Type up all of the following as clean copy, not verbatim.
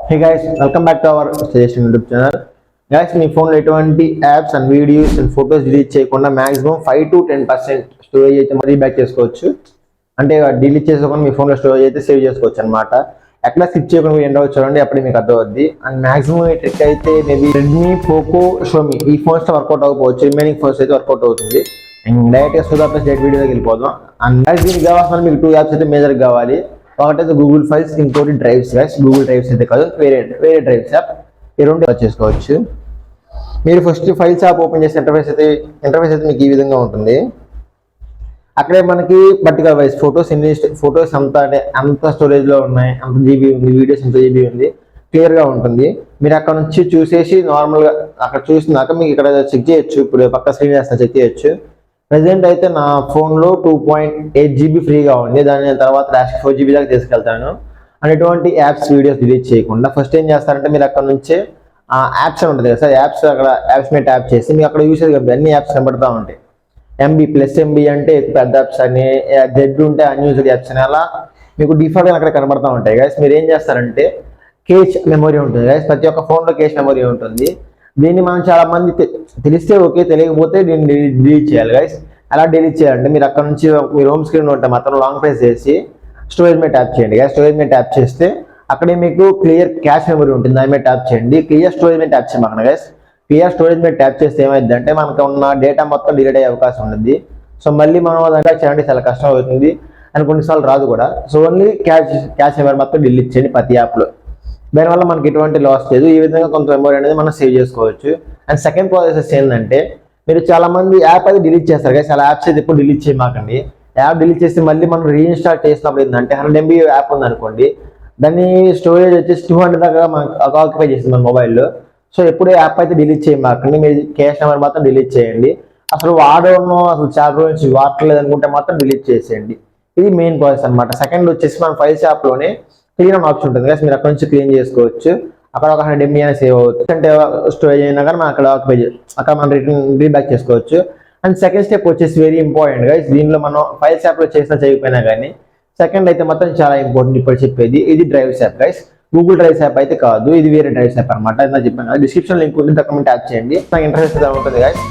Hey guys, welcome back to our suggestion YouTube channel. Guys, మీ ఫోన్లో ఎటువంటి apps and videos and photos delete చేయకుండా maximum 5 to 10% storage అయితే మరీ back చేసుకోవచ్చు. అంటే డిలీట్ చేసుకోకుండా మీ ఫోన్లో స్టోరేజ్ అయితే సేవ్ చేసుకోవచ్చు అనమాట. ఎక్కడ స్కిప్ చేయకుండా మీరు ఎండ్ చూడండి, అప్పుడు మీకు అర్థమవుద్ది. అండ్ మాక్సిమం ఈ ట్రిక్ అయితే మేబీ రెడ్మీ, పోకో, షోమీ ఈ ఫోన్స్ వర్కౌట్ అవ్వకపోవచ్చు, రిమైనింగ్ ఫోన్స్ అయితే వర్కౌట్ అవుతుంది. అండ్ డైరెక్ట్గా సుధాప్లస్ డైరెక్ట్ వీడియోకి వెళ్ళిపోదాం. అండ్ దీనికి కావాల్సిన మీకు 2 యాప్స్ అయితే మేజర్గా కావాలి. ఒకటైతే గూగుల్ ఫైల్స్, ఇంకోటి డ్రైవ్స్. గైస్ గూగుల్ డ్రైవ్స్ అయితే కాదు, వేరే డ్రైవ్స్ యాప్. ఈ రెండు చేసుకోవచ్చు. మీరు ఫస్ట్ ఫైల్స్ యాప్ ఓపెన్ చేసే ఇంటర్ఫేస్ అయితే మీకు ఈ విధంగా ఉంటుంది. అక్కడే మనకి పర్టికులర్ వైజ్ ఫొటోస్ అంత స్టోరేజ్లో ఉన్నాయి, అంత జీబీ ఉంది, వీడియోస్ ఎంత జీబీ ఉంది, క్లియర్గా ఉంటుంది. మీరు అక్కడ నుంచి చూసేసి నార్మల్గా అక్కడ చూసినాక మీకు ఇక్కడ చెక్ చేయొచ్చు. ఇప్పుడు పక్క స్క్రీన్ చేస్తా చెక్ చేయొచ్చు. ప్రెసెంట్ అయితే నా ఫోన్లో 2.8 GB ఫ్రీగా ఉంది. దాని తర్వాత లాస్ట్ 4 GB దాకా తీసుకెళ్తాను. అండ్ ఎటువంటి యాప్స్, వీడియోస్ డిలీట్ చేయకుండా ఫస్ట్ ఏం చేస్తారంటే మీరు అక్కడ నుంచే యాప్స్ అని ఉంటుంది కదా సార్, అక్కడ యాప్స్ మీద ట్యాప్ చేసి మీకు అక్కడ యూసేజ్ అన్ని యాప్స్ కనబడుతూ ఉంటాయి. MB ప్లస్ MB అంటే పెద్ద యాప్స్ అని, జెడ్ ఉంటే అన్యూజ్డ్ యాప్స్ అని, అలా మీకు డిఫాల్ట్గా అక్కడ కనబడుతూ ఉంటాయి. గైస్ మీరు ఏం చేస్తారంటే కేష్ మెమొరీ ఉంటుంది. గైస్ ప్రతి ఒక్క ఫోన్లో కేష్ మెమొరీ ఉంటుంది. దీన్ని మనం చాలా మంది తెలిస్తే ఓకే, తెలియకపోతే దీన్ని డిలీట్ చేయాలి. గైస్ అలా డిలీట్ చేయాలంటే మీరు అక్కడ నుంచి మీరు హోమ్ స్క్రీన్ ఉంటే మాత్రం లాంగ్ ప్రెస్ చేసి స్టోరేజ్ మీద ట్యాప్ చేయండి. గైస్ స్టోరేజ్ మీద ట్యాప్ చేస్తే అక్కడే మీకు క్లియర్ క్యాష్ మెమరీ ఉంటుంది, దాని మీద ట్యాప్ చేయండి. క్లియర్ స్టోరేజ్ మీద ట్యాప్ చేయమన్నా. గైస్ క్లియర్ స్టోరేజ్ మీద ట్యాప్ చేస్తే ఏమైంది అంటే మనకు ఉన్న డేటా మొత్తం డిలీట్ అయ్యే అవకాశం ఉంటుంది. సో మళ్ళీ మనం దాంట్లో చేయండి చాలా కష్టం అవుతుంది అని కొన్నిసార్లు రాదు కూడా. సో ఓన్లీ క్యాష్ మెమరీ మొత్తం డిలీట్ చేయండి ప్రతి యాప్లో. దానివల్ల మనకి ఎటువంటి లాస్ లేదు. ఈ విధంగా కొంత మెమరీ అనేది మనం సేవ్ చేసుకోవచ్చు. అండ్ సెకండ్ ప్రాసెస్ ఏంటంటే మీరు చాలా మంది యాప్ అయితే డిలీట్ చేస్తారు కదా, చాలా యాప్స్ అయితే ఎప్పుడు డిలీట్ చేయమాకండి. యాప్ డిలీట్ చేస్తే మళ్ళీ మనం రీఇన్స్టాల్ చేసినప్పుడు ఏంటంటే 100 MB యాప్ ఉందనుకోండి, దాన్ని స్టోరేజ్ వచ్చేసి 200 దాకా మనకు ఆక్యుపై చేస్తుంది మన మొబైల్లో. సో ఎప్పుడు యాప్ అయితే డిలీట్ చేయమాకండి, మీరు క్యాష్ నెంబర్ మాత్రం డిలీట్ చేయండి. అసలు చాలా రోజు నుంచి వాడలేదు అనుకుంటే మాత్రం డిలీట్ చేసేయండి. ఇది మెయిన్ ప్రాసెస్ అనమాట. సెకండ్ వచ్చేసి మన ఫైల్స్ యాప్లోనే క్లీన్ అని ఆప్షన్ ఉంటుంది కదా, మీరు అక్కడ నుంచి క్లీన్ చేసుకోవచ్చు. అక్కడ ఒక 100 MB అనేది సేవ్ అవ్వచ్చు. అంటే స్టోరేజ్ అయినా కానీ మనం అక్కడ మనం రిటర్న్ బ్యాక్ చేసుకోవచ్చు. అండ్ సెకండ్ స్టెప్ వచ్చేసి వెరీ ఇంపార్టెంట్ గా, దీనిలో మనం ఫైల్స్ యాప్లో చేసినా చేయకపోయినా కానీ సెకండ్ అయితే మాత్రం చాలా ఇంపార్టెంట్ ఇప్పుడు చెప్పేది. ఇది drives app guys. Google drives app అయితే కాదు, ఇది వేరే డ్రైవ్స్ యాప్ అనమాట. ఇందా చెప్పాను, డిస్క్రిప్షన్ లింక్ ఉంది, తక్కువ ట్యాప్ చేయండి. నాకు ఇంటర్ఫేస్ ఉంటుంది గైస్.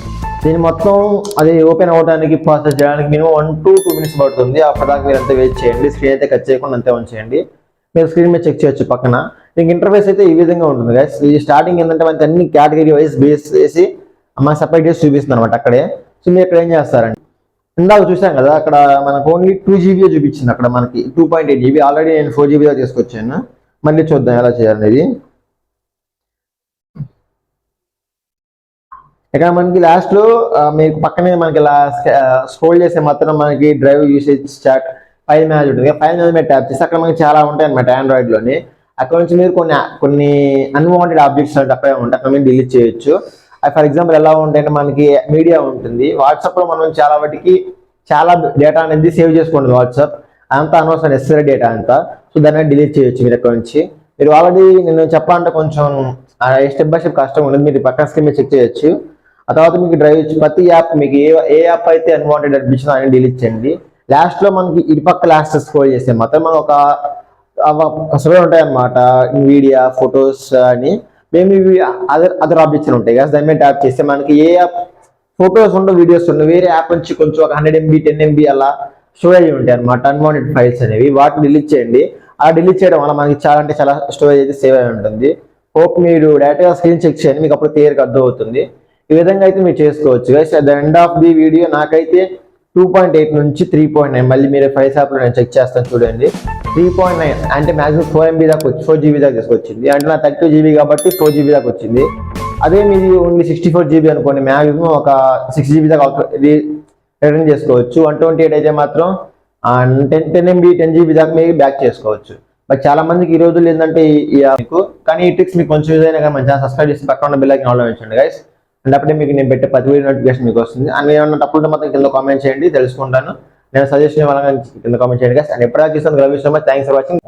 దీని మొత్తం అది ఓపెన్ అవ్వడానికి ప్రాసెస్ చేయడానికి మినిమం 1 to 2 minutes పడుతుంది. అప్పటిదాకా మీరు అంతా వెయిట్ చేయండి. స్క్రీన్ అయితే కట్ చేయకుండా అంతే ఉంచేయండి. మీరు స్క్రీన్ మీద చెక్ చేయొచ్చు పక్కన. మీకు ఇంటర్ఫేస్ అయితే ఈ విధంగా ఉంటుంది గైస్. ఈ స్టార్టింగ్ ఏంటంటే మనకి అన్ని కేటగిరీ వైజ్ బేస్ చేసి మన సపరేట్ చేసి చూపిస్తుంది అనమాట అక్కడే. సో మీరు ఇక్కడ ఏం చేస్తారండి, ఇందాక చూసాం కదా అక్కడ మనకు ఓన్లీ 2 GB చూపించింది. అక్కడ మనకి 2.8 GB, ఆల్రెడీ నేను 4 GB దాకా తీసుకొచ్చాను. మళ్ళీ చూద్దాం ఎలా చేయాలనేది. ఇక్కడ మనకి లాస్ట్లో మీకు పక్కనే మనకి ఇలా స్క్రోల్ చేసే మాత్రం మనకి drive usage chat file manage ఉంటుంది. ఫైల్ మేనేజ్ మీద ట్యాప్ చేస్తే అక్కడ మనకి చాలా ఉంటాయి అనమాట ఆండ్రాయిడ్లోని. అక్కడ నుంచి మీరు కొన్ని అన్వాంటెడ్ ఆబ్జెక్ట్స్ అంటే అక్కడే ఉంటాయి, అక్కడ మీరు డిలీట్ చేయొచ్చు. ఫర్ ఎగ్జాంపుల్ ఎలా ఉంటాయంటే మనకి మీడియా ఉంటుంది. వాట్సాప్లో మనం చాలా డేటా అనేది సేవ్ చేసుకోండి. వాట్సాప్ అంతా అనవసరం నెసరీ డేటా అంతా. సో దాన్ని డిలీట్ చేయొచ్చు మీరు అక్కడ నుంచి. మీరు ఆల్రెడీ నేను చెప్పాలంటే కొంచెం స్టెప్ బై స్టెప్ కష్టం ఉండదు, మీరు పక్కన స్క్రీన్ మీద చెక్ చేయొచ్చు. ఆ తర్వాత మీకు డ్రైవ్ ప్రతి యాప్ మీకు ఏ యాప్ అయితే అన్వాంటెడ్ అనిపించిందో అని డిలీట్ చేయండి. లాస్ట్లో మనకి ఇటు పక్క లాస్ట్ స్క్రోల్ చేస్తే మాత్రం మనం ఒక అసలు ఉంటాయన్నమాట, వీడియో, ఫొటోస్ అని మేము ఇవి అదర్ ఆబ్జెక్ట్స్ ఉంటాయి కదా. దాని మీద ట్యాప్ చేస్తే మనకి ఏ యాప్ ఫొటోస్ ఉండవు, వీడియోస్ ఉండవు, వేరే యాప్ నుంచి కొంచెం ఒక 100 MB 10 MB అలా స్టోరేజ్ ఉంటాయి అనమాట, అన్వాంటెడ్ ఫైల్స్ అనేవి. వాటిని డిలీట్ చేయండి. ఆ డిలీట్ చేయడం వల్ల మనకి చాలా స్టోరేజ్ అయితే సేవ్ అయి ఉంటుంది. హోప్ మీరు డైరెక్ట్గా స్క్రీన్ చెక్ చేయండి, మీకు అప్పుడు క్లియర్గా అర్థం అవుతుంది. ఈ విధంగా అయితే మీరు చేసుకోవచ్చు guys. At the end of the video నాకైతే 2.8 నుంచి 3.9, మళ్ళీ మీరు ఫైల్స్ యాప్లో నేను చెక్ చేస్తాను చూడండి. 3.9 అంటే మాక్సిమం 4 MB దాకా 4 GB దాకా తీసుకొచ్చింది. అంటే నా 32 GB కాబట్టి 4 GB దాకా వచ్చింది. అదే మీది ఓన్లీ 64 GB అనుకోండి, మ్యాక్సిమం ఒక 6 GB దాకా రిటర్న్ చేసుకోవచ్చు. 128 అయితే మాత్రం 10 MB 10 GB దాకా మీరు బ్యాక్ చేసుకోవచ్చు. బట్ చాలా మందికి ఈ రోజులు ఏంటంటే మీకు కానీ ఈ ట్రిక్స్ మీకు కొంచెం యూజ్ అయినా కానీ మంచిగా సబ్స్క్రైబ్ చేసి పక్కన ఉన్న బెల్ ఐకాన్ ఆన్ లో ఉంచండి గైస్. అండ్ అప్పుడే మీకు నేను పెట్టే ప్రతి వీడియో నోటిఫికేషన్ మీకు వస్తుంది. అండ్ ఏమన్నా తప్పులు మాత్రం కింద కామెంట్ చేయండి, తెలుసుకుంటాను. నేను సజెషన్ ఇవ్వాలని కింద కామెంట్ చేయండి గైస్. అండ్ ఎప్పుడైనా చూస్తాను. Thanks for watching.